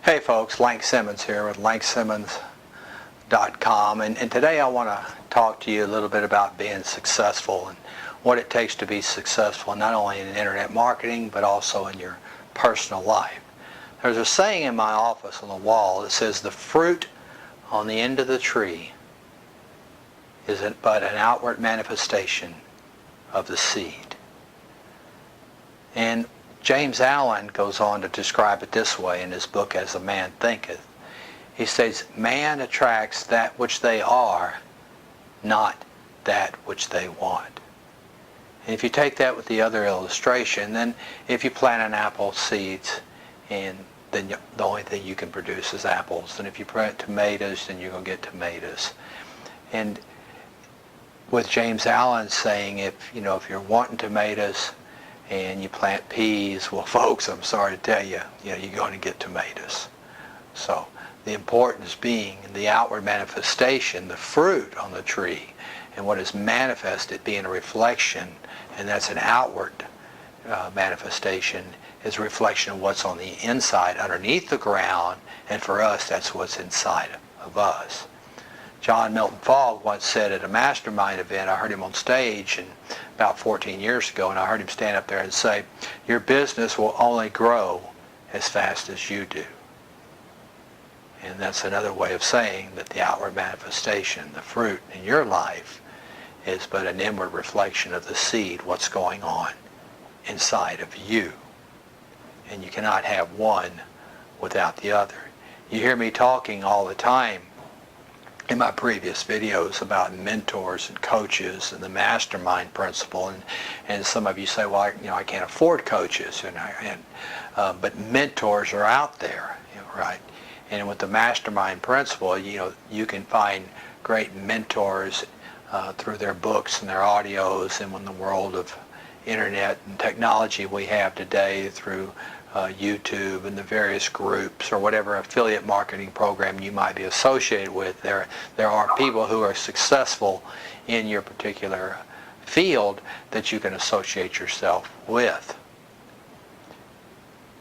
Hey folks, Lank Simmons here with lanksimmons.com, and today I want to talk to you a little bit about being successful and what it takes to be successful, not only in internet marketing but also in your personal life. There's a saying in my office on the wall that says the fruit on the end of the tree is but an outward manifestation of the seed. And James Allen goes on to describe it this way in his book, As a Man Thinketh. He says, man attracts that which they are, not that which they want. And if you take that with the other illustration, then if you plant an apple seeds, and then the only thing you can produce is apples. And if you plant tomatoes, then you're going to get tomatoes. And with James Allen saying, if you're wanting tomatoes, and you plant peas, well folks, I'm sorry to tell you, you're going to get tomatoes. So the importance being the outward manifestation, the fruit on the tree, and what is manifested being a reflection, and that's an outward manifestation, is a reflection of what's on the inside, underneath the ground, and for us, that's what's inside of us. Milton Fog once said at a Mastermind event, I heard him on stage and about 14 years ago, and I heard him stand up there and say, your business will only grow as fast as you do. And that's another way of saying that the outward manifestation, the fruit in your life, is but an inward reflection of the seed, what's going on inside of you. And you cannot have one without the other. You hear me talking all the time in my previous videos about mentors and coaches and the mastermind principle, and some of you say, well, I can't afford coaches, but mentors are out there, right? And with the mastermind principle, you can find great mentors through their books and their audios, and in the world of internet and technology we have today through YouTube and the various groups or whatever affiliate marketing program you might be associated with. There are people who are successful in your particular field that you can associate yourself with.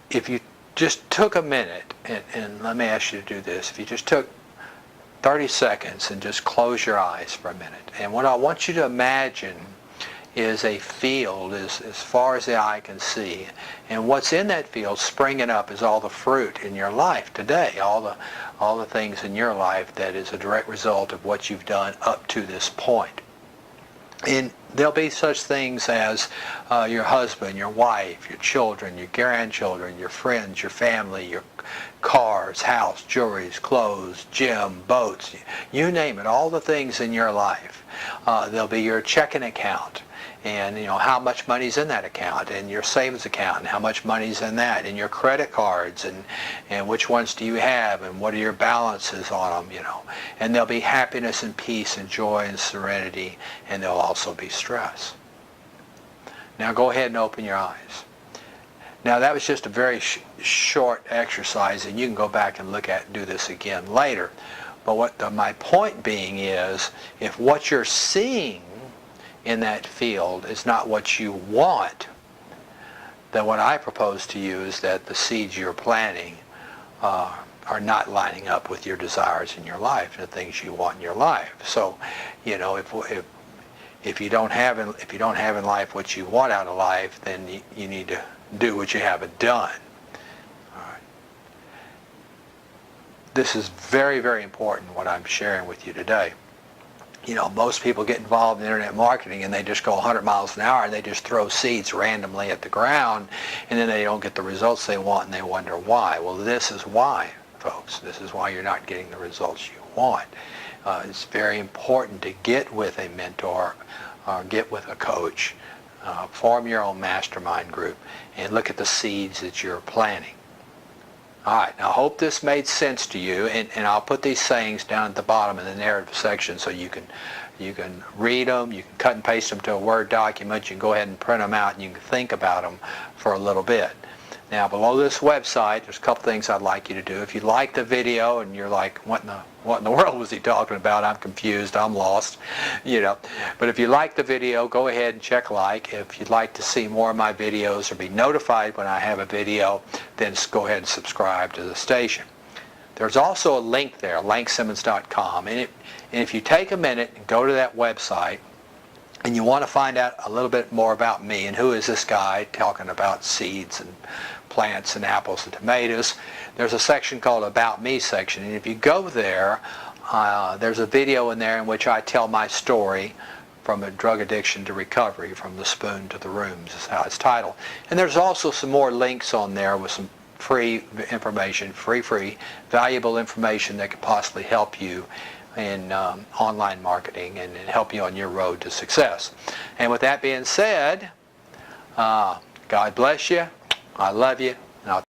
If you just took a minute, and let me ask you to do this, if you just took 30 seconds and just close your eyes for a minute, and what I want you to imagine is a field as far as the eye can see, and what's in that field springing up is all the fruit in your life today, all the things in your life that is a direct result of what you've done up to this point. And there'll be such things as your husband, your wife, your children, your grandchildren, your friends, your family, your cars, house, jewelries, clothes, gym, boats, you name it, all the things in your life. There'll be your checking account, and how much money's in that account, and your savings account, and how much money's in that, and your credit cards, and which ones do you have, and what are your balances on them, and there'll be happiness and peace and joy and serenity, and there'll also be stress. Now go ahead and open your eyes. Now that was just a very short exercise, and you can go back and do this again later. But my point being is, if what you're seeing in that field is not what you want, then what I propose to you is that the seeds you're planting are not lining up with your desires in your life and the things you want in your life. So, if you don't have in life what you want out of life, then you need to do what you haven't done. All right. This is very, very important, what I'm sharing with you today. Most people get involved in internet marketing and they just go 100 miles an hour and they just throw seeds randomly at the ground, and then they don't get the results they want and they wonder why. Well, this is why, folks. This is why you're not getting the results you want. It's very important to get with a mentor or get with a coach, form your own mastermind group, and look at the seeds that you're planting. All right, now I hope this made sense to you, and I'll put these sayings down at the bottom in the narrative section so you can read them, you can cut and paste them to a Word document, you can go ahead and print them out, and you can think about them for a little bit. Now below this website, there's a couple things I'd like you to do. If you like the video and you're like, what in the world was he talking about? I'm confused, I'm lost, But if you like the video, go ahead and check like. If you'd like to see more of my videos or be notified when I have a video, then go ahead and subscribe to the station. There's also a link there, lanksimmons.com. And if you take a minute and go to that website, and you want to find out a little bit more about me and who is this guy talking about seeds and plants and apples and tomatoes, there's a section called About Me section. And if you go there, there's a video in there in which I tell my story from a drug addiction to recovery, from the spoon to the rooms is how it's titled. And there's also some more links on there with some free information, free, valuable information that could possibly help you in online marketing and help you on your road to success. And with that being said, God bless you. I love you. And I'll